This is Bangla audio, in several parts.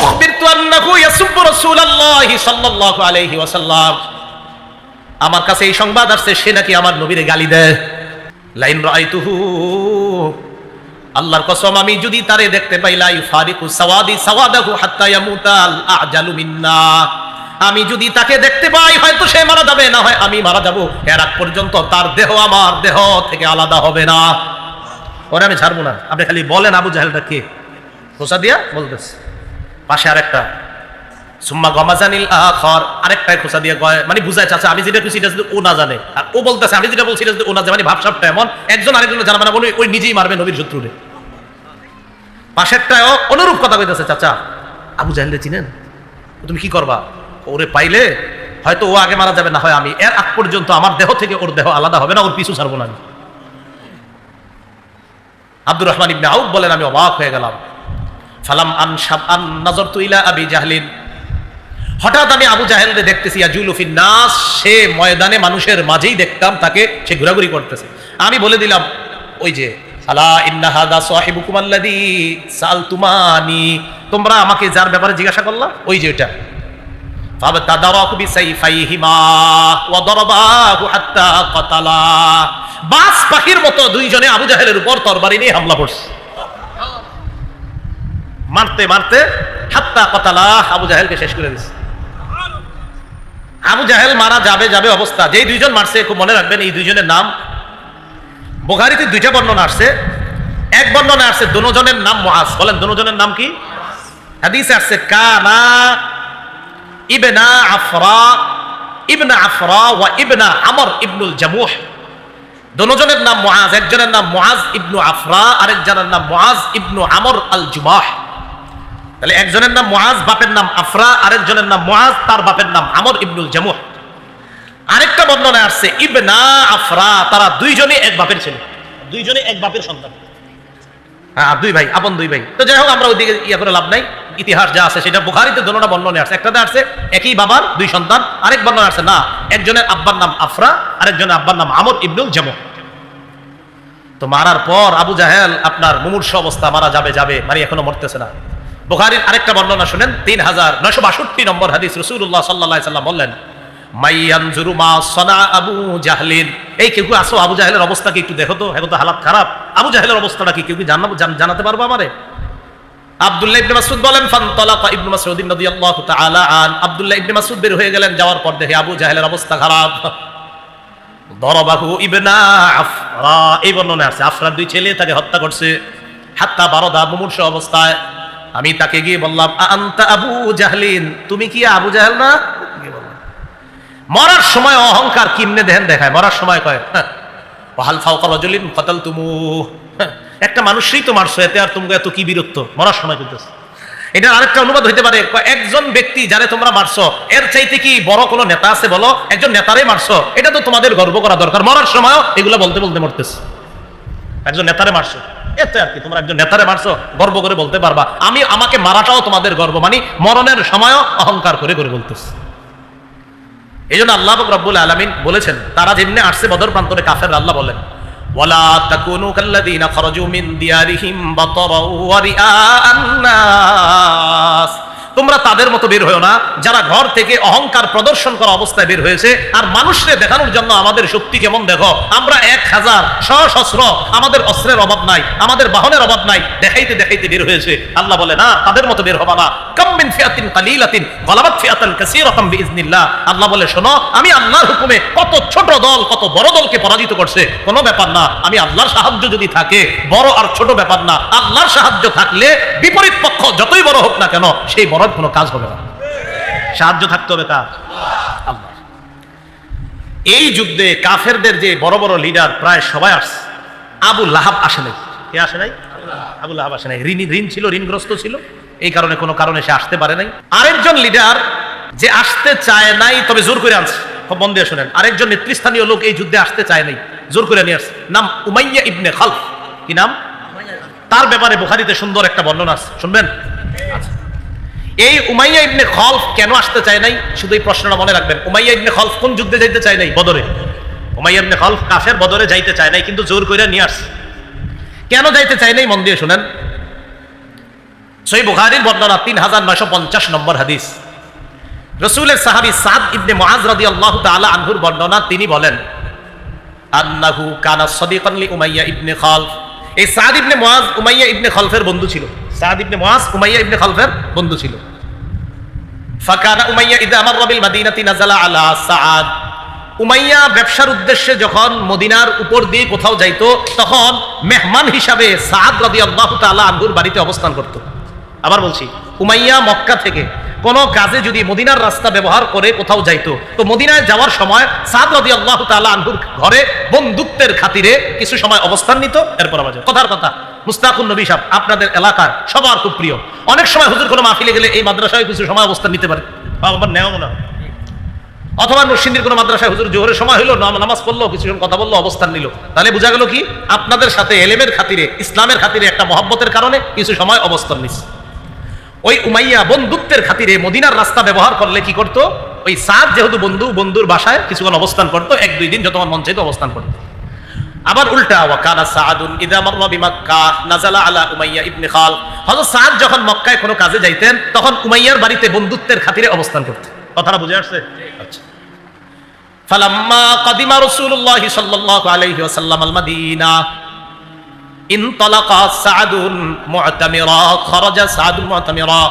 উখবিরতু আন্নাহু ইয়াসুব্বু রাসূলুল্লাহি সাল্লাল্লাহু আলাইহি ওয়াসাল্লাম, আমার কাছে এই সংবাদ আসছে সে নাকি আমার নবীরে গালি দেয়। লাইন রাআইতুহু, আল্লাহর কসম আমি যদি তারে দেখতে পাই, লা ইউফারিকু সাওয়াদি সাওয়াদাহু হাত্তা ইয়ামুতাল আজালু মিন্না, আমি যদি তাকে দেখতে পাই হয়তো সে মারা যাবে, না হয় আমি মারা যাব, এর আগ পর্যন্ত তার দেহ আমার দেহ থেকে আলাদা হবে না, ওরে আমি ছাড়বো না। আপনি খালি বলেন আবু জাহেলটা কে, খোঁচা দিয়া বলতেছে। পাশে আরেকটা সুম্মা গামাজানিল আখার, আরেকটাই খোঁচা দিয়ে কয়, মানে বুঝায় চাচা আমি যেটা খুশি ও না জানে, আর ও বলতেছে আমি যেটা বলছি ও না জানে, মানে ভাবসাবটা এমন একজন আরেকজন জানাবে না, বলে ওই নিজেই মারবে নবীর শত্রুরে। পাশেরটাও অনুরূপ কথা কইতেছে, চাচা আবু জাহেলকে চিনেন, তুমি কি করবা, ওরে পাইলে হয়তো ও আগে মারা যাবে, না হয় আমি, এর আগ পর্যন্ত আমার দেহ থেকে ওর দেহ আলাদা হবে না, ওর পিছু ছাড়বো না আমি। আব্দুর রহমান ইবনে আউফ বলেন আমি অবাক হয়ে গেলাম। ফালাম আনশাব আন নাযারতু ইলা আবি জাহলিন, হঠাৎ আমি আবু জাহেলকে দেখতেছি, ইয়াজুলু ফিন নাস, সে ময়দানে মানুষের মাঝেই দেখতাম তাকে, সে ঘোরাঘুরি করতেছে। আমি বলে দিলাম ওই যে আলা ইন্না হাদা সাহিবুকুম আল্লাযী সালতুমানি, তোমরা আমাকে যার ব্যাপারে জিজ্ঞাসা করলা ওই যে ওটা। ফাবতাদারাকু বিসাইফাইহিমা ওয়া দারাবাহু হাত্তা কাতালা, বাস পাখির মতো দুইজনে আবু জাহেলের উপর তরবারি নিয়ে হামলা করছে, মারতে মারতে হাত্তা কাতালা, আবু জাহেলকে শেষ করে দিচ্ছে। আবু জাহেল মারা যাবে যাবে অবস্থা, যেই দুইজন মারছে খুব মনে রাখবেন এই দুইজনের নাম। বুখারীতে দুইটা বর্ণনা আসছে, এক বর্ণনা আসছে দুজনের নাম মুআজ, বলেন দুজনের নাম কি? হাদিসে আসছে কানা ইবনা আফরা ওয়া ইবনা আমর ইবনুল জামুহ, দুজনের নাম মুআজ, একজনের নাম মুআজ ইবনু আফরা, আরেকজনের নাম মুআজ ইবনু আমর আল জুমাহ। তাহলে একজনের নাম মুআজ, বাপের নাম আফরা, আরেকজনের নাম মুআজ, তার বাপের নাম আমর ইবনুল জামুহ। আরেকটা বর্ণনায় আসছে ইবনা আফরা, তারা দুইজনই এক বাপের ছেলে, দুইজনই এক বাপের সন্তান, হ্যাঁ দুই ভাই, আপন দুই ভাই। তো যাই হোক আমরা ওইদিকে ইয়া করে লাভ নাই, ইতিহাস যা আছে সেটা বুখারীতে দুটোটা বর্ণনা আসছে, একটাতে আসছে একই বাবার দুই সন্তান, আরেক বর্ণনা আসছে না একজনের আব্বার নাম আফরা, আরেকজনের আব্বার নাম আমর ইবনুল জামুহ। তো মারার পর আবু জাহেল আপনার মুমূর্ষু অবস্থা, মারা যাবে যাবে, মানে এখনো মরতেছে না। বুখারীর আরেকটা বর্ণনা শুনেন, 3962 নম্বর হাদিস, রাসূলুল্লাহ সাল্লাল্লাহু আলাইহি ওয়াসাল্লাম বললেন মাইয়ানজুরু মা সানা আবু জাহলিন, এই কেউ আসো আবু জাহেলের অবস্থা কি একটু দেখো তো, এখন তো হালাত খারাপ, আবু জাহেলের অবস্থাটা কি কেউ কি জানাতে পারবো আমারে? আব্দুল্লাহ ইবনে মাসউদ বলেন ফানতালাকা ইবনে মাসউদ রাদিয়াল্লাহু তাআলা আন, আব্দুল্লাহ ইবনে মাসউদ বের হয়ে গেলেন, যাওয়ার পর দেখে আবু জাহেলের অবস্থা খারাপ। দরবাহু ইবনা আফরা, এই বর্ণনা আছে আফরার দুই ছেলে তাকে হত্যা করছে, হাত্তা বারদা, মুমূর্ষু অবস্থায়। আমি তাকে গিয়ে বললাম আনতা আবু জাহলিন, তুমি কি আবু জাহেল না? মরার সময় অহংকার কিমনে দেহেন দেখায়, মরার সময় কয় ওয়াহাল ফাওকা রাজুলিন কাতালতুমু, একটা মানুষই তো মারছো, এতে আর তুমি এত কি বিরক্ত, মরার সময় কইতেছে। এটার আরেকটা অনুবাদ হইতে পারে একজন ব্যক্তি যারে তোমরা মারছো এর চাইতে কি বড় কোনো নেতা আছে বলো, একজন নেতারে মারছো, এটা তো তোমাদের গর্ব করা দরকার, মরার সময়ও এগুলো বলতে বলতে মরতেছে, একজন নেতারে মারছো, এতে আর কি, তোমরা একজন নেতারে মারছো গর্ব করে বলতে পারবা, আমি আমাকে মারাটাও তোমাদের গর্ব, মানে মরণের সময়ও অহংকার করে করে বলতেছে। এই জন্য আল্লাহ রাব্বুল আলামিন বলেছেন তারা যেমনি আসছে বদর প্রান্তরে কাফের, আল্লাহ বলেন ওয়ালা তাকুনু কাল্লাযীনা খারাজু মিন দিয়ারিহিম বাতারা ওয়া রিআআন নাস, তোমরা তাদের মতো বের হয়ো না যারা ঘর থেকে অহংকার প্রদর্শন করা অবস্থায় বের হয়েছে, আর মানুষকে দেখানোর জন্য আমাদের শক্তি কেমন দেখো, আমরা 1000 সশস্ত্র, আমাদের অস্ত্রের অভাব নাই, আমাদের বাহনের অভাব নাই, দেখাইতে দেখাইতে বের হয়েছে। আল্লাহ বলে না তাদের মতো বের হবা না, কাম মিন ফিআতিন কালিলাতিন গালাবাত ফিআতান কাসীরাতান বিইজনিল্লাহ। আল্লাহ বলে শোনো আমি আল্লাহর হুকুমে কত ছোট দল কত বড় দলকে পরাজিত করছে, কোনো ব্যাপার না, আমি আল্লাহর সাহায্য যদি থাকে বড় আর ছোট ব্যাপার না, আল্লাহর সাহায্য থাকলে বিপরীত পক্ষ যতই বড় হোক না কেন সেই বড় কোনো কাজ হবে না, সাহায্য থাকতে হবে কার? আল্লাহ। এই যুদ্ধে কাফেরদের যে বড় বড় লিডার প্রায় সবাই আসছে, আবু লাহাব আসে নাই। কে আসে নাই? আবু লাহাব আসে নাই, ঋণ ছিল, ঋণগ্রস্ত ছিল, এই কারণে কোনো কারণে সে আসতে পারে নাই। আরেকজন লিডার যে আসতে চায় নাই তবে জোর করে আনছে, খুব মন দিয়ে শুনেন, আরেকজন নেতৃস্থানীয় লোক এই যুদ্ধে আসতে চায় নাই, জোর করে নিয়ে আসছে, নাম উমাইয়া ইবনে খালফ। কি নাম? তার ব্যাপারে বুখারীতে সুন্দর একটা বর্ণনা আছে, শুনবেন? আচ্ছা, এই উমাইয়া ইবনে খালফ কেন আসতে চায় নাই, শুধু এই প্রশ্নটা মনে রাখবেন। উমাইয়া ইবনে খালফ কোন যুদ্ধে যাইতে চায় নাই? বদরে। উমাইয়া ইবনে খালফ কাফের, বদরে যাইতে চায় নাই, কিন্তু জোর করে নিয়ে আসছে। কেন যাইতে চায় নাই মন দিয়ে শুনেন। সহিহ বুখারীর বর্ণনা 3950 নম্বর হাদিস। রাসূলের সাহাবী সাদ ইবনে মুআজ রাদিয়াল্লাহু তাআলা আনহুর বর্ণনা, তিনি বলেন আন্নাহু কানা সাদিকান লি উমাইয়া ইবনে খালফ। এই সাদ ইবনে মুআজ উমাইয়া ইবনে খালফের বন্ধু ছিল। সাদ ইবনে মুআজ উমাইয়া ইবনে খালফের বন্ধু ছিল। ফাকানা উমাইয়া ইযা মাররা বিল মাদিনাতি নাযালা আলা সাদ। উমাইয়া ব্যবসার উদ্দেশ্যে যখন মদিনার উপর দিয়ে কোথাও যাইতো, তখন মেহমান হিসাবে সাদ রাদিয়াল্লাহু তাআলা আনহুর বাড়িতে অবস্থান করত। আবার বলছি, উমাইয়া মক্কা থেকে কোনো কাজে যদি মদিনার রাস্তা ব্যবহার করে কোথাও যাইতো, তো মদিনায় যাওয়ার সময় সাদ রাদিয়াল্লাহু তাআলা আনহুর ঘরে বন্ধুত্বের খাতিরে কিছু সময় অবস্থান নিত, এরপর আবার যেত। কথার কথা, মুস্তাকুন নবী সাহেব আপনাদের এলাকার সবার খুব প্রিয়। অনেক সময় হুজুর কোনো মাহফিলে গেলে এই মাদ্রাসায় কিছু সময় অবস্থান নিতে পারে, আবার নেওয়া মনে হয়। অথবা নরসিংদীর কোনো মাদ্রাসায় হুজুর জোহরের সময় হলো, নামাজ পড়লো, কিছুক্ষণ কথা বললো, অবস্থান নিল। তাহলে বোঝা গেল কি, আপনাদের সাথে এলেমের খাতিরে, ইসলামের খাতিরে, একটা মহব্বতের কারণে কিছু সময় অবস্থান নিচ্ছে। ওই উমাইয়া বন্ধুত্বের খাতিরে মদিনার রাস্তা ব্যবহার করলে কি করতো, ওই সাদ যেহেতু বন্ধুর বাসায় কিছুক্ষণ অবস্থান করতো, 1-2 দিন যতক্ষণ মন চাইতো অবস্থান করতো। আবার উল্টা, ওয়া কানা সাআদুন ইযা মাররা বিমাক্কাহ নাযালা আলা উমাইয়া ইবনে খালফ। হযরত সাদ যখন মক্কায় কোনো কাজে যাইতেন, তখন উমাইয়ার বাড়িতে বন্ধুত্বের খাতিরে অবস্থান করতেন। কথাটা বুঝে আসছে? আচ্ছা। ফালাম্মা কাদিমা রাসূলুল্লাহ সাল্লাল্লাহু আলাইহি ওয়াসাল্লাম আল মাদিনা ইনতালাকা সাআদুন মু'তামিরা, খারাজা সাআদুন মু'তামিরা।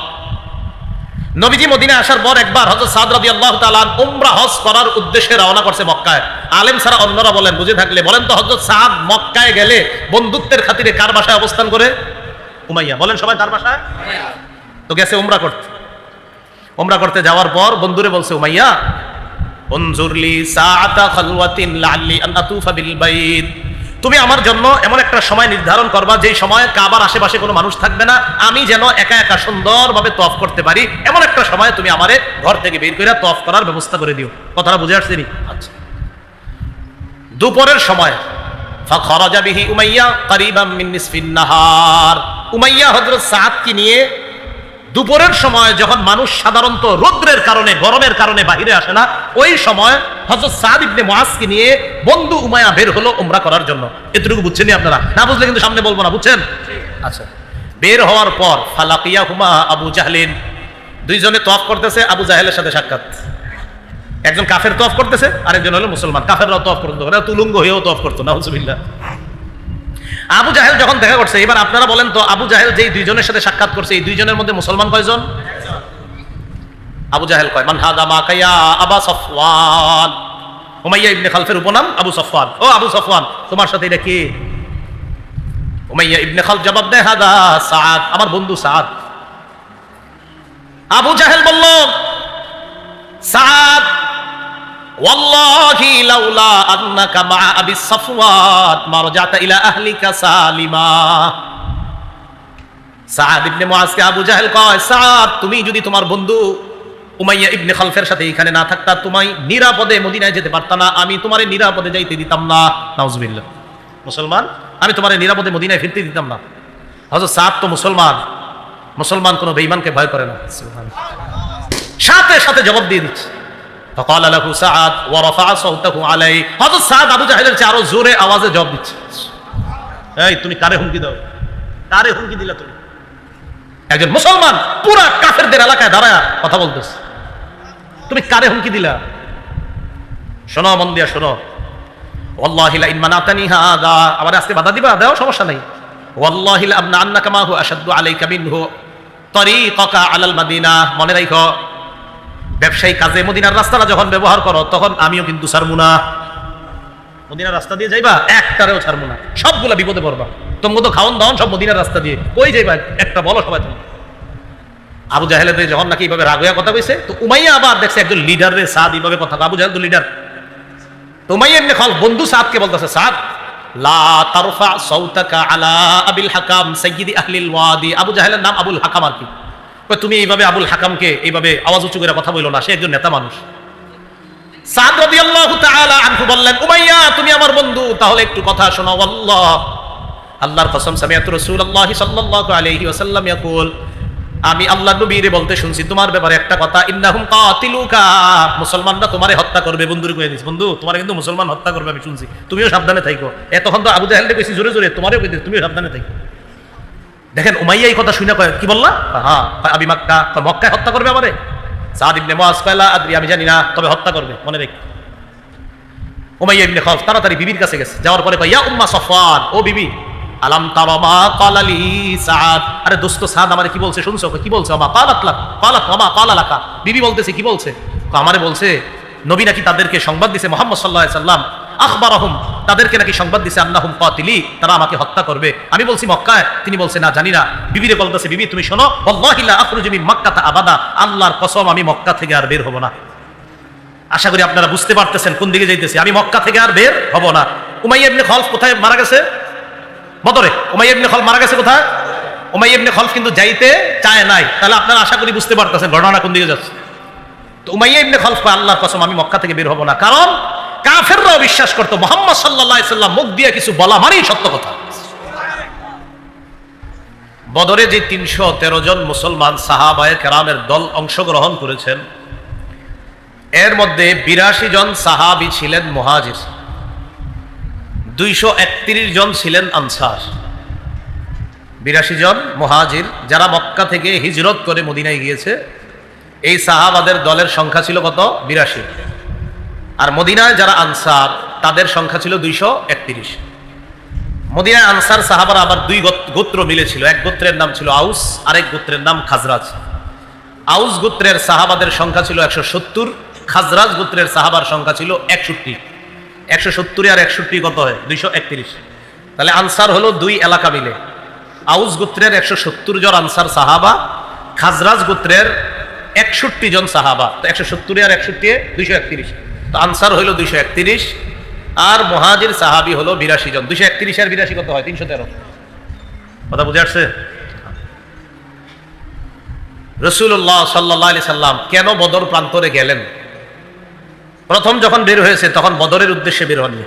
নবীজি মদিনায় আসার পর একবার হযরত সাদ রাদিয়াল্লাহু তাআলা উমরা হজ করার উদ্দেশ্যে রওনা করছে মক্কায়। আলেম ছাড়া অন্যরা বলেন, বুঝে থাকলে বলেন তো, হযরত সাদ মক্কায় গেলে বন্ধুত্বের খাতিরে কার বাসায় অবস্থান করে? উমাইয়া। বলেন সবাই, কার বাসায়? তো গেছে উমরা করতে। উমরা করতে যাওয়ার পর বন্ধুরে বলছে, উমাইয়া উনজুরলি সাআতা খালওয়াতিন লাআল্লি আন আতুফা বিল বাইত। তুমি আমার জন্য এমন একটা সময় নির্ধারণ করবা, যেই সময় কাবার আশেপাশে কোনো মানুষ থাকবে না, আমি যেন একা একা সুন্দরভাবে তওয়াফ করতে পারি, এমন একটা সময় তুমি আমারে ঘর থেকে বের করে তওয়াফ করার ব্যবস্থা করে দিও। কথাটা বুঝে আসছে নি? আচ্ছা। দুপুরের সময় ফাখারাজা বিহি উমাইয়া করিবাম মিন নিসফিন নাহার। উমাইয়া হযরত সাদকে নিয়ে দুপুরের সময়, যখন মানুষ সাধারণত রৌদ্রের কারণে, গরমের কারণে বাহিরে আসে না, ওই সময় হযরত সাদ ইবনে মুআজকে নিয়ে বন্ধু উমাইয়া বের হলো উমরা করার জন্য। এতটুকু বুঝছেন আপনারা? না বুঝলে কিন্তু সামনে বলবো না, বুঝছেন? আচ্ছা। বের হওয়ার পর ফালাকিয়াহুমা আবু জাহলিন। দুইজনে তওয়াফ করতেছে, আবু জাহেলের সাথে সাক্ষাৎ। একজন কাফের তওয়াফ করতেছে, আরেকজন হলো মুসলমান। কাফেররাও তওয়াফ করতে, ওরা তুলুঙ্গ হয়েও তওয়াফ করতো, নাউজুবিল্লাহ। আবু জাহেল যখন দেখা করছে, এবার আপনারা বলেন তো, আবু জাহেল যেই দুইজনের সাথে সাক্ষাৎ করছে, এই দুইজনের মধ্যে মুসলমান কয়জন? আবু জাহেল কয়, মান হাদা মা কায়া আবা সাফওয়ান। উমাইয়া ইবনে খালফের উপনাম আবু সাফওয়ান। ও আবু সাফওয়ান, তোমার সাথে এটা কি? উমাইয়া ইবনে খালফ জবাব দেয়, হাদা সাআদ, আমার বন্ধু সাআদ। আবু জাহেল বলল, সাআদ ওয়াল্লাহি লাউলা আন্নাকা মা আবি সাফওয়ান মা রাজাতা ইলা আহলিকা সালিমা। সাআদ ইবনে মুআজকে আবু জাহেল কয়, সাআদ, তুমি যদি তোমার বন্ধু উমাইয়া ইবনে খালফের সাথে এখানে না থাকতা, তুমি নিরাপদে মদিনায় যেতে পারতা না, আমি তোমারে নিরাপদে যাইতে দিতাম না। নাউজুবিল্লাহ। মুসলমান, আমি তোমারে নিরাপদে মদিনায় ফিরতে দিতাম না। হযরত সাআদ তো মুসলমান, মুসলমান কোনো বেঈমানকে ভয় করে না। সুবহানাল্লাহ। সাথে সাথে জবাব দিয়ে দিচ্ছে। فقال له سعد ورفع صوته عليه। হযরত সাদ আবু জাহেলের চেয়ে আরো জোরে আওয়াজে জবাব দিচ্ছে, এই তুমি কারে হুমকি দাও? কারে হুমকি দিলা তুমি? একজন মুসলমান পুরা কাফেরদের এলাকায় দাঁড়ায় কথা বলতেছে, তুমি কারে হুমকি দিলা? শোনো, মন দিয়া শোনো। ওয়াল্লাহি লা ইন মানাতানি হাদা, আমার আজকে বাধা দিবা, দাও, সমস্যা নাই। ওয়াল্লাহি লা আবনা আন্নাকা মা হু আশাদ্দু আলাইকা মিনহু তরিকাকা আলাল মাদিনা। মনে রাখো, ব্যবসায়ী কাজে মদিনার রাস্তাটা যখন ব্যবহার করো, তখন আমিও কিন্তু ছাড়বো না। মদিনার রাস্তা দিয়ে যাইবা, একটারেও ছাড়বো না, সবগুলা বিপদে পড়বা। তোমাকে তো খাওন দাওন সব মদিনার রাস্তা দিয়ে, কই যাইবা একটা বলো সবাই তুমি। আবু জাহেলের যখন নাকি এইভাবে রাগ হইয়া কথা কইছে, তো উমাইয়া আবার দেখছে একজন লিডার রে, সাদ এইভাবে কথা। আবু জাহেল তো লিডার। তো উমাইয়া ইবনে খালফ বন্ধু সাদকে বলতেছে, সাদ লা তারফা সাউতাকা আলা আবিল হাকাম সাইয়্যিদি আহলিল ওয়াদি। আবু জাহেলের নাম আবুল হাকাম আর কি। তুমি এইভাবে আবুল হাকামকে এইভাবে আওয়াজ উঁচু করে কথা বইলো না, সে একজন নেতা মানুষ। সাদ রাদিয়াল্লাহু তাআলা আনহু বললেন, উমাইয়া তুমি আমার বন্ধু, তাহলে একটু কথা শোনো। আল্লাহ, আল্লাহর কসম, সামিআতু রাসূলুল্লাহ সাল্লাল্লাহু আলাইহি ওয়াসাল্লাম ইয়াকুল, আমি আল্লাহর নবীরে বলতে শুনছি তোমার ব্যাপারে একটা কথা, ইন্নাহুম কাতিলুকা, মুসলমানরা তোমারে হত্যা করবে। বন্ধুরে কইয়া দিস, বন্ধু তোমারে কিন্তু মুসলমান হত্যা করবে, আমি শুনছি, তুমিও সাবধানে থাকো। এতক্ষণ তো আবু জাহেলকে কইছি জোরে জোরে, তোমারেও কইছি তুমিও সাবধানে থাকো। দেখেন উমাইয়া এই কথা শুনে কয় কি বললা? হ্যাঁ আবি মাক্কা, মক্কায় হত্যা করবে আমারে? সাদ ইবনে মুআজ কয়লা আদরি, আমি জানি না, তবে হত্যা করবে, মনে রেখ। উমাইয়া ইবনে খালফ তাড়াতাড়ি বিবির কাছে গেছে, যাওয়ার পরে কয় ইয়া উম্মা সাফওয়ান, ও বিবি, আলাম তারা মা ক্বালা লি সাদ, আরে দোস্ত সাদ আমারে কি বলছে শুনছো? কি বলছে? মা ক্বালাত লাক, ক্বালাত মা ক্বালা লাকা, বিবি বলতেছে কি বলছে? আমারে বলছে নবী নাকি তাদেরকে সংবাদ দিছে, মুহাম্মদ সাল্লাল্লাহু আলাইহি সাল্লাম আখবারাহুম, তাদেরকে নাকি সংবাদ দিছে আন্নাহুম কাতিলি, তারা আমাকে হত্যা করবে। আমি বলছি মক্কায়, তিনি বলছে না জানি না। বিবিরে বলতেছে বিবি তুমি শোনো, ওয়াল্লাহি লা আখরুজু মিন মাক্কাতা আবাদা, আল্লাহর কসম আমি মক্কা থেকে আর বের হব না। আশা করি আপনারা বুঝতে পারতেছেন কোন দিকে যাইতেছি, আমি মক্কা থেকে আর বের হব না। উমাইয়া ইবনে খালফ কোথায় মারা গেছে? বদরে। উমাইয়া ইবনে খালফ মারা গেছে কোথায়? উমাইয়া ইবনে খালফ কিন্তু যাইতে চায় নাই। তাহলে আপনারা আশা করি বুঝতে পারতেছেন ঘটনা কোন দিকে যাচ্ছে। তো উমাইয়া ইবনে খালফ আল্লাহর কসম আমি মক্কা থেকে বের হব না, কারণ কাফেররাও বিশ্বাস করতো মুহাম্মদ সাল্লাল্লাহু আলাইহি সাল্লাম মুখ দিয়ে কিছু বলা মানেই সত্য কথা। বদরে যে 313 জন মুসলমান সাহাবায়ে কেরামের দল অংশগ্রহণ করেছেন, এর মধ্যে 82 জন সাহাবী ছিলেন মুহাজির, 231 জন ছিলেন আনসার। 82 জন মুহাজির যারা মক্কা থেকে হিজরত করে মদিনায় গিয়েছে, এই সাহাবাদের দলের সংখ্যা ছিল কত? 82। আর মদিনায় যারা আনসার তাদের সংখ্যা ছিল 231। মদিনায় আনসার সাহাবারা আবার দুই গোত্র মিলেছিল, এক গোত্রের নাম ছিল আউস, আরেক গোত্রের নাম খাজরাজ। আউস গোত্রের সাহাবাদের সংখ্যা ছিল 170, খাজরাজ গোত্রের সাহাবার সংখ্যা ছিল 61। 170 আর 61 কত হয়? 231। তাহলে আনসার হলো দুই এলাকা মিলে। আউস গোত্রের 170 জন আনসার সাহাবা, খাজরাজ গোত্রের 61 জন সাহাবা। তো 170 আর 61 231, তো আনসার হইল 231, আর মুহাজির সাহাবী হলো 82 জন। 231 আর 82 কত হয়? 313। কথা বুঝে আসছে? রাসূলুল্লাহ সাল্লাল্লাহু আলাইহি সাল্লাম কেন বদর প্রান্তরে গেলেন? প্রথম যখন বের হয়েছে তখন বদরের উদ্দেশ্যে বের হননি।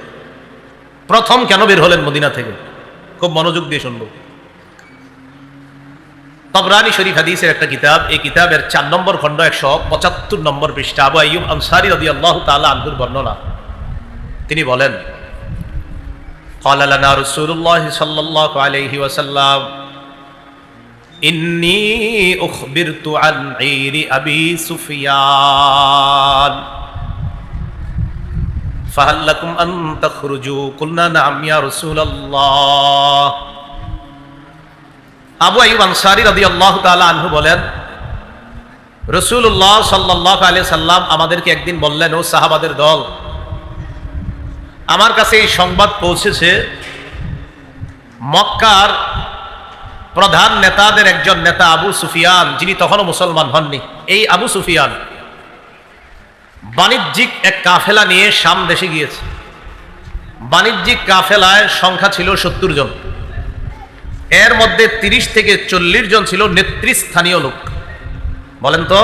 প্রথম কেন বের হলেন মদিনা থেকে? খুব মনোযোগ দিয়ে শুনবো। তাবরানী শরীফ হাদিসের একটা কিতাব, এই কিতাবের 4 নম্বর খণ্ড 175 নম্বর পৃষ্ঠা, আবু আইয়ুব আনসারী রাদিয়াল্লাহু তাআলা আনহুর বর্ণনা। তিনি বলেন, ক্বালা লানা রাসূলুল্লাহ সাল্লাল্লাহু আলাইহি ওয়াসাল্লাম ইন্নী উখবিরতু আন ঈরি আবি সুফিয়ান ফাহাল লাকুম আন তাখরুজু, কুলনা না'ম ইয়া রাসূলুল্লাহ। আবু আইয়ুব আনসারী রাদিয়াল্লাহু তাআলা আনহু বলেন, রাসূলুল্লাহ সাল্লাল্লাহু আলাইহি সাল্লাম আমাদেরকে একদিন বললেন, ও সাহাবাদের দল, আমার কাছে এই সংবাদ পৌঁছেছে মক্কার প্রধান নেতাদের একজন নেতা আবু সুফিয়ান, যিনি তখনও মুসলমান হননি, এই আবু সুফিয়ান বাণিজ্যিক এক কাফেলা নিয়ে শাম দেশে গিয়েছে। বাণিজ্যিক কাফেলায় সংখ্যা ছিল 70 জন, এর মধ্যে 30 থেকে 40 জন ছিল নেতৃস্থানীয় লোক। বলেন তো,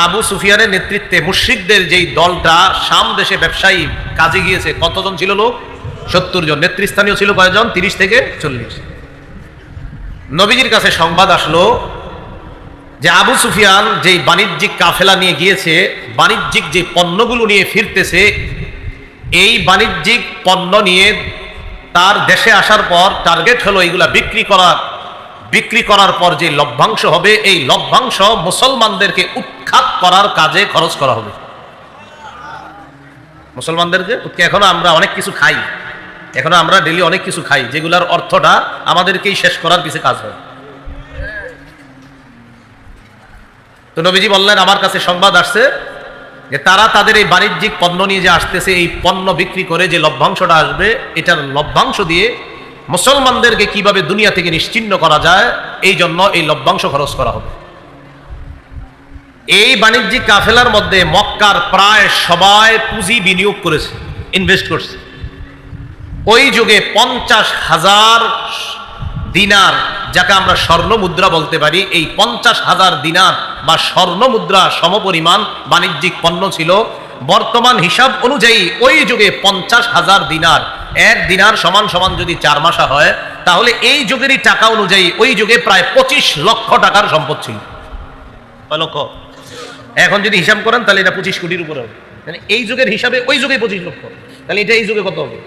আবু সুফিয়ানের নেতৃত্বে মুশরিকদের যেই দলটা শাম দেশে ব্যবসায়ী কাজে গিয়েছে, কতজন ছিল লোক? 70 জন। নেতৃস্থানীয় ছিল কয়জন? 30 থেকে 40। নবীজির কাছে সংবাদ আসলো যে আবু সুফিয়ান যেই বাণিজ্যিক কাফেলা নিয়ে গিয়েছে, বাণিজ্যিক যে পণ্যগুলো নিয়ে ফিরতেছে, এই বাণিজ্যিক পণ্য নিয়ে তার দেশে আসার পর টার্গেট হলো এইগুলা বিক্রি করার পর যে লভ্যাংশ হবে, এই লভ্যাংশ মুসলমানদেরকে উৎখাত করার কাজে খরচ করা হবে। মুসলমানদেরকে এখনো আমরা অনেক কিছু খাই, এখনো আমরা ডেলি অনেক কিছু খাই, যেগুলার অর্থটা আমাদেরকেই শেষ করার পিছে কাজ হয়। তো নবীজি বললেন, আমার কাছে সংবাদ আসছে যে তারা তাদের এই বাণিজ্যিক পণ্য নিয়ে যে আসতেছে, এই পণ্য বিক্রি করে যে লভ্যাংশটা আসবে, এটার লভ্যাংশ দিয়ে মুসলমানদেরকে কিভাবে দুনিয়া থেকে নিশ্চিহ্ন করা যায়, এই জন্য এই লভ্যাংশ খরচ করা হবে। এই বাণিজ্যিক কাফেলার মধ্যে মক্কার প্রায় সবাই পুঁজি বিনিয়োগ করেছে, ইনভেস্ট করছে। ওই যুগে 50,000 দিনার, যাকে আমরা স্বর্ণ মুদ্রা বলতে পারি, এই 50,000 দিনার বা স্বর্ণ মুদ্রা সমপরিমাণ বাণিজ্যিক পণ্য ছিল। বর্তমান হিসাব অনুযায়ী ওই যুগে 50,000 দিনার, এক দিনার সমান সমান যদি 4 মাসা হয়, তাহলে এই যুগেরই টাকা অনুযায়ী ওই যুগে প্রায় 25 লক্ষ টাকার সম্পদ ছিল। কয় লক্ষ? এখন যদি হিসাব করেন তাহলে এটা 25 কোটির উপরে হবে। মানে এই যুগের হিসাবে ওই যুগে 25 লক্ষ, তাহলে এটা এই যুগে কত হবে?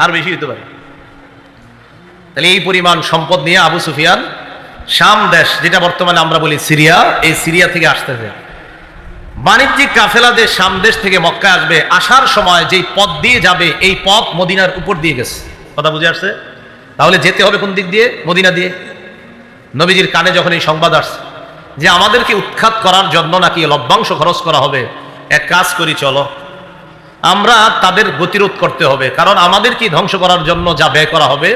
আর বেশি হতে পারে। তাহলে এই পরিমাণ সম্পদ নিয়ে আবু সুফিয়ান শাম দেশ, যেটা বর্তমানে আমরা বলি সিরিয়া, এই সিরিয়া থেকে আসতেছে। বাণিজ্যিক কাফেলা যে শাম দেশ থেকে মক্কায় আসবে, আসার সময় যেই পথ দিয়ে যাবে এই পথ মদিনার উপর দিয়ে গেছে। কথা বুঝে আসছে? তাহলে যেতে হবে কোন দিক দিয়ে? মদিনা দিয়ে। নবীজির কানে যখন এই সংবাদ আসছে যে আমাদেরকে উৎখাত করার জন্য নাকি লভ্যাংশ খরচ করা হবে, এক কাজ করি, চলো আমরা তাদের গতিরোধ করতে হবে, কারণ আমাদেরকে ধ্বংস করার জন্য যা ব্যয় করা হবে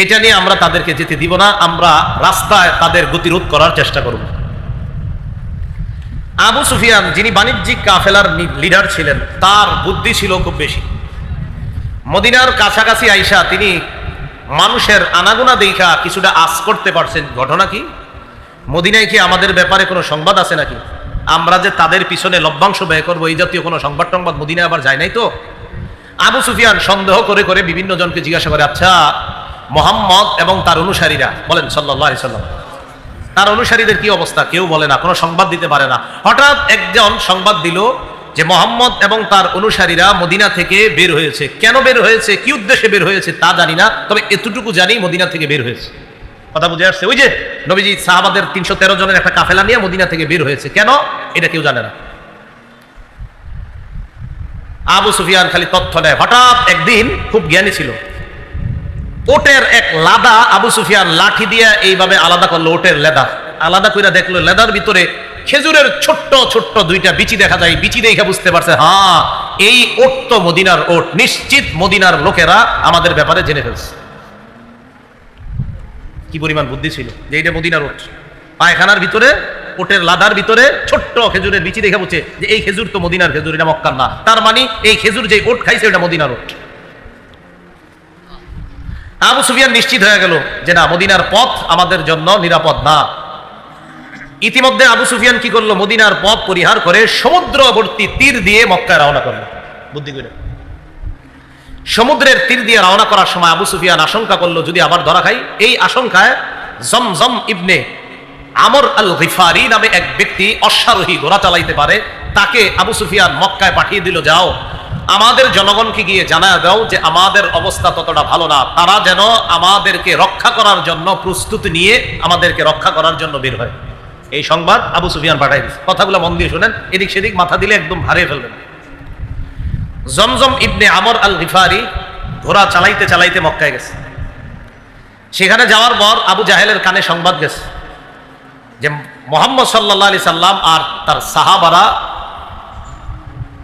এটা নিয়ে আমরা তাদেরকে যেতে দিব না, আমরা রাস্তায় তাদের গতিরোধ করার চেষ্টা করব। আবু সুফিয়ান, যিনি বাণিজ্যিক কাফেলার লিডার ছিলেন, তার বুদ্ধি ছিল খুব বেশি। মদিনার কাছাকাছি আইসা তিনি মানুষের আনাগোনা দেখা কিছুটা আঁচ করতে পারছেন। ঘটনা কি? মদিনায় কি আমাদের ব্যাপারে কোনো সংবাদ আছে নাকি? আমরা যে তাদের পিছনে লভ্যাংশ ব্যয় করবো, এই জাতীয় কোনো সংবাদ টংবাদ মদিনায় আবার যায় নাই তো? আবু সুফিয়ান সন্দেহ করে করে বিভিন্ন জনকে জিজ্ঞাসা করে, আচ্ছা মুহাম্মদ এবং তার অনুসারীরা, বলেন সাল্লাল্লাহু আলাইহি সাল্লাম, তার অনুসারীদের কি অবস্থা? কেউ বলে না, কোনো সংবাদ দিতে পারে না। হঠাৎ একজন সংবাদ দিল যে মুহাম্মদ এবং তার অনুসারীরা মদিনা থেকে বের হয়েছে। কেন বের হয়েছে, কি উদ্দেশ্যে বের হয়েছে তা জানি না, তবে এতটুকু জানি মদিনা থেকে বের হয়েছে। কথা বুঝে আসছে? ওই যে নবীজি সাহাবাদের 313 জনের একটা কাফেলা নিয়ে মদিনা থেকে বের হয়েছে, কেন এটা কেউ জানে না। আবু সুফিয়ান খালি তথ্য নেয়। হঠাৎ একদিন, খুব জ্ঞানী ছিল, ওটের এক লাদা আবু সুফিয়ান লাঠি দিয়ে এইভাবে আলাদা করলো। ওটের লেদা আলাদা করে দেখলো, লেদার ভিতরে খেজুরের ছোট্ট ছোট্ট দুইটা বিচি দেখা যায়। বিচি দেখে বুঝতে পারছে, হ্যাঁ এই ওট তো মদিনার ওট, নিশ্চিত মদিনার লোকেরা আমাদের ব্যাপারে জেনে ফেলছে। কি পরিমাণ বুদ্ধি ছিল যে এটা মদিনার ওট। পায়খানার ভিতরে, ওটের লাদার ভিতরে ছোট্ট খেজুরের বিচি দেখে বুঝছে যে এই খেজুর তো মদিনার খেজুর, এটা মক্কার না। তার মানে এই খেজুর যে ওট খাইছে এটা মদিনার ওট। আবু সুফিয়ান নিশ্চিত হয়ে গেল যে না, মদিনার পথ আমাদের জন্য নিরাপদ না। ইতিমধ্যে আবু সুফিয়ান কি করলো, মদিনার পথ পরিহার করে সমুদ্রবর্তী তীর দিয়ে মক্কায় রওনা করলো। বুদ্ধি করে সমুদ্রের তীর দিয়ে রওনা করার সময় আবু সুফিয়ান আশঙ্কা করলো যদি আবার ধরা খাই। এই আশঙ্কায় জমজম ইবনে আমর আল গিফারি নামে এক ব্যক্তি অশ্বারোহী ঘোড়া চালাইতে পারে, তাকে আবু সুফিয়ান মক্কায় পাঠিয়ে দিল, যাও আমাদের জনগণকে গিয়ে জানায় দাও যে আমাদের অবস্থা ততটা ভালো না, তারা যেন আমাদেরকে রক্ষা করার জন্য প্রস্তুতি নিয়ে আমাদেরকে রক্ষা করার জন্য বের হয়। এই সংবাদ আবু সুফিয়ান পাঠাই দিচ্ছে। কথাগুলো মন দিয়ে শুনেন, এদিক সেদিক মাথা দিলে একদম হারিয়ে ফেলবেন। জমজম ইবনে আমর আল গিফারি ঘোড়া চালাইতে চালাইতে মক্কায় গেছে। সেখানে যাওয়ার পর আবু জাহেলের কানে সংবাদ গেছে যে মুহাম্মদ সাল্লাল্লাহু আলাইহি সাল্লাম আর তার সাহাবারা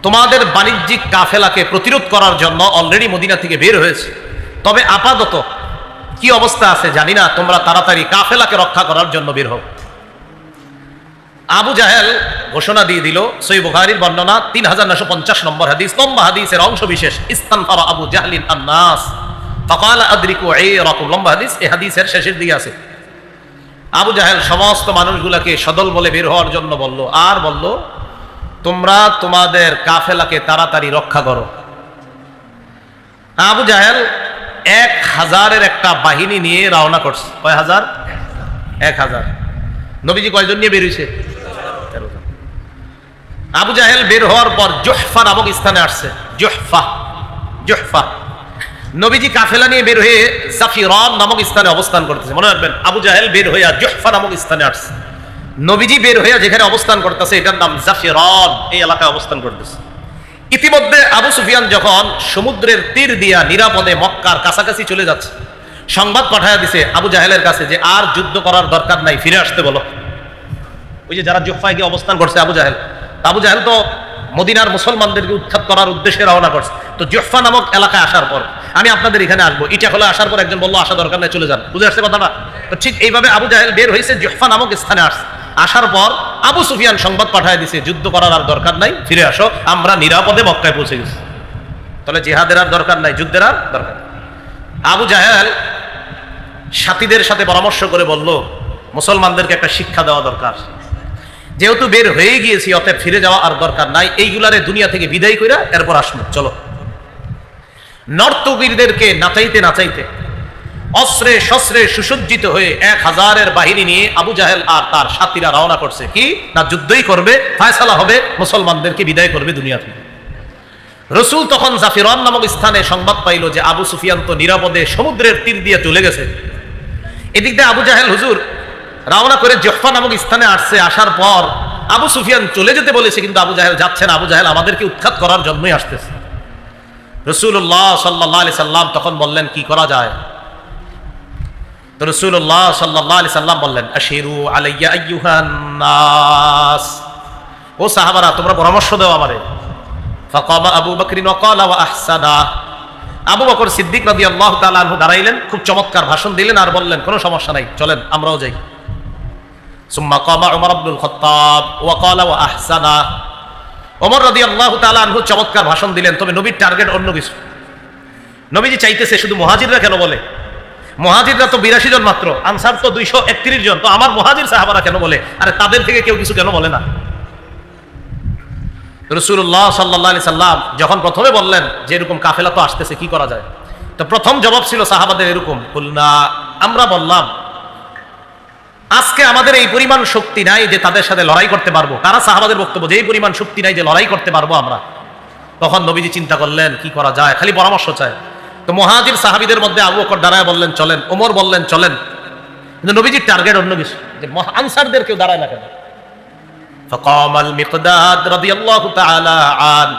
তোমাদের বাণিজ্যিক কাফেলাকে প্রতিরোধ করার জন্য অলরেডি মদিনা থেকে বের হয়েছে, তবে আপাতত কি অবস্থা আছে জানি না, তোমরা তাড়াতাড়ি কাফেলাকে রক্ষা করার জন্য বের হও। আবু জাহেল ঘোষণা দিয়ে দিল, সহিহ বুখারীর বর্ণনা 3950 নম্বর হাদিস, লম্বা হাদিসের অংশ বিশেষ, ইস্তানফারা আবু জাহলিন আন-নাস ফাকালা আদরিকু আইরাকুম, লম্বা হাদিস, এই হাদিসের শেষের দিকে আছে। আবু জাহেল সমস্ত মানুষগুলোকে সদল বলে বের হওয়ার জন্য বলল, আর বলল তোমরা তোমাদের কাফেলাকে তাড়াতাড়ি রক্ষা করো। আবু জাহেল 1000-এর একটা বাহিনী নিয়ে রওনা করছে। কয় হাজার? 1000। নবীজি কয়জন নিয়ে বের হয়েছে? 13 জন। আবু জাহেল বের হওয়ার পর জুহফা নামক স্থানে আসছে। জুহফা নবীজি কাফেলা নিয়ে বের হয়ে জাফিরান নামক স্থানে অবস্থান করতেছে। মনে রাখবেন, আবু জাহেল বের হইয়া জুহফা নামক স্থানে আসছে। নবীজি বের হইয়া যেখানে অবস্থান করতেছে এটার নাম জাফিরান, এই এলাকায় অবস্থান করতেছে। ইতিমধ্যে আবু সুফিয়ান যখন সমুদ্রের তীর দিয়া নিরাপদে মক্কার কাছাকাছি চলে যাচ্ছে, সংবাদ পাঠায়া দিছে আবু জাহেলের কাছে যে আর যুদ্ধ করার দরকার নাই, ফিরে আসতে বলো। ওই যে যারা জুহফায় গিয়ে অবস্থান করছে আবু জাহেল তো মদিনার মুসলমানদেরকে উৎখাত করার উদ্দেশ্যে রওনা করছে। তো জুহফা নামক এলাকায় আসার পর আমি আপনাদের এখানে আসবো, ইটা হলে আসার পর একজন বললো আসা দরকার নাই, চলে যান। বুঝে আসছে কথাটা? তো ঠিক এইভাবে আবু জাহেল বের হয়েছে, জুহফা নামক স্থানে আসছে। আসার পর আবু সুফিয়ান সংবাদ পাঠায় দিছে যুদ্ধ করার আর দরকার নাই, ফিরে আসো, আমরা নিরাপদে মক্কায় পৌঁছে গেছি। তাহলে জিহাদের আর দরকার নাই, যুদ্ধের আর দরকার। আবু জাহেল সাথীদের সাথে পরামর্শ করে বলল মুসলমানদেরকে একটা শিক্ষা দেওয়া দরকার, যেহেতু বের হয়ে গিয়েছি অতএব ফিরে যাওয়া আর দরকার নাই, এইগুলারে দুনিয়া থেকে বিদায় কইরা এরপর আসবো, চলো। নর্তকীদেরকে নাচাইতে নাচাইতে অস্ত্রে শস্ত্রে সুসজ্জিত হয়ে 1000-এর বাহিনী নিয়ে আবু জাহেল আর তার সাথীরা রওনা করছে। কি না, যুদ্ধই করবে, ফায়সালা হবে, মুসলমানদেরকে বিদায় করবে দুনিয়া থেকে। রসুল তখন জাফিরান নামক স্থানে সংবাদ পাইল যে আবু সুফিয়ান তো নিরাপদে সমুদ্রের তীর দিয়ে চলে গেছে। এদিক দিয়ে আবু জাহেল হুজুর রওনা করে জহফা নামক স্থানে আসছে। আসার পর আবু সুফিয়ান চলে যেতে বলেছে, কিন্তু আবু জাহেল যাচ্ছে না। আবু জাহেল আমাদেরকে উৎখাত করার জন্যই আসতেছে। রাসূলুল্লাহ সাল্লাল্লাহু আলাইহি সাল্লাম তখন বললেন কি করা যায়? তো রাসূলুল্লাহ সাল্লাল্লাহু আলাইহি সাল্লাম বললেন আশিরু আলাইয়া আইয়ুহান নাস, ও সাহাবারা তোমরা পরামর্শ দাও আমারে। ফাকামা আবু বকর ওয়াকালা ওয়া আহসানা, আবু বকর সিদ্দিক রাদিয়াল্লাহু তাআলা আনহু দাঁড়াইলেন, খুব চমৎকার ভাষণ দিলেন আর বললেন কোনো সমস্যা নাই, চলেন আমরাও যাই। সুম্মা কামা উমর ইবনুল খাত্তাব ওয়াকালা ওয়া আহসানা, ওমর রাদিয়াল্লাহু তাআলা আনহু চমৎকার ভাষণ দিলেন, তবে নবীর টার্গেট অন্য কিছু। নবীজি চাইতেছে শুধু মুহাজিররা কেন বলে, মুহাজিররা তো 82 জন মাত্র, আনসার তো 231 জন, তো আমার মুহাজির সাহাবারা কেন বলে? আরে তাদের থেকে কেউ কিছু কেন বলে না? রাসূলুল্লাহ সাল্লাল্লাহু আলাইহি সাল্লাম যখন প্রথমে বললেন যে এরকম কাফেলা তো আসতেছে, কি করা যায়? তো প্রথম জবাব ছিল সাহাবাদের এরকম, কুলনা, আমরা বললাম আজকে আমাদের এই পরিমাণ শক্তি নাই যে তাদের সাথে লড়াই করতে পারবো। তারা সাহাবাদের বক্তব্য যে এই পরিমাণ শক্তি নাই যে লড়াই করতে পারবো আমরা। তখন নবীজি চিন্তা করলেন কি করা যায়, খালি পরামর্শ চায়। তো মুহাজির সাহাবীদের মধ্যে আবু বকর দাঁড়ায় বললেন চলেন, ওমর বললেন চলেন, কিন্তু নবীজির টার্গেট অন্য কিছু, যে আনসারদের কেউ দাঁড়ায় না কেন? ফাকামাল মিকদাদ রাদিয়াল্লাহু তাআলা আন,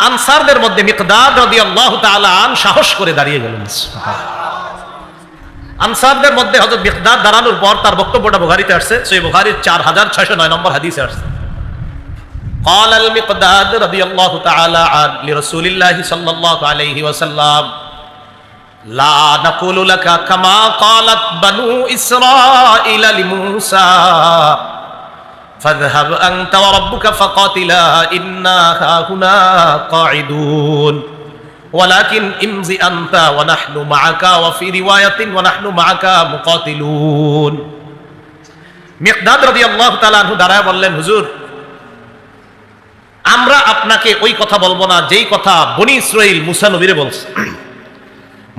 আনসারদের মধ্যে মিকদাদ রাদিয়াল্লাহু তাআলা আন সাহস করে দাঁড়িয়ে গেলেন। আনসারদের মধ্যে হযরত মিকদাদ দাঁড়ানোর পর তার বক্তব্যটা বুখারীতে আসছে, সহিহ বুখারীর 4609 নম্বর হাদিসে আসছে। قال المقداد رضي الله تعالى عنه لرسول الله صلى الله عليه وسلم لا نقول لك كما قالت بنو إسرائيل لموسى فاذهب أنت وربك فقاتلا إنا هاهنا قاعدون ولكن امضي أنت ونحن معك وفي رواية ونحن معك مقاتلون। মিকদাদ রাদিয়াল্লাহু তাআলা আনহু দাঁড়ায় বললেন, হুজুর আমরা আপনাকে ওই কথা বলবো না যেই কথা বনি ইসরাইল মুসা নবীরে বলছে।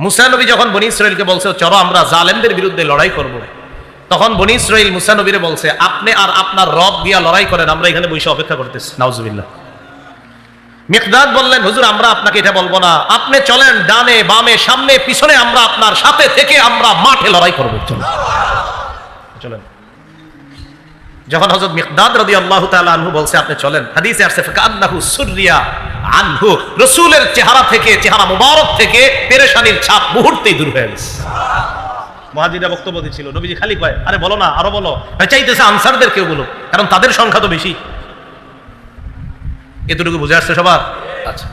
মুসা নবী যখন বনি ইসরাইলকে বলছে চলো আমরা জালেমদের বিরুদ্ধে লড়াই করব, তখন বনি ইসরাইল মুসা নবীরে বলছে আপনি আর আপনার রব দিয়া লড়াই করেন, আমরা এখানে বসে অপেক্ষা করতেছি। নাউজুবিল্লাহ। মিকদাদ বললেন, হুজুর আমরা আপনাকে এটা বলবো না, আপনি চলেন ডানে বামে সামনে পিছনে, আমরা আপনার সাথে থেকে আমরা মাঠে লড়াই করবো, চলেন চলেন। যখন হযরত মিকদাদ রাদিয়াল্লাহু তাআলা আনহু বলছে আপনি চলেন, হাদিসে আসছে ফাকান্নাহু সুররিয়া আনহু, রাসূলের চেহারা থেকে, চেহারা মুবারক থেকে পেরেশানির ছাপ মুহূর্তেই দূর হয়ে গেছে। মুহাজিররা বক্তব্য দিচ্ছিল, নবীজি খালি কয় আরে বলো না, আরো বলো, চাইতেছে আনসারদের কেউ বলো, কারণ তাদের সংখ্যা তো বেশি। এতটুকু বুঝে আসছে সবার? আচ্ছা।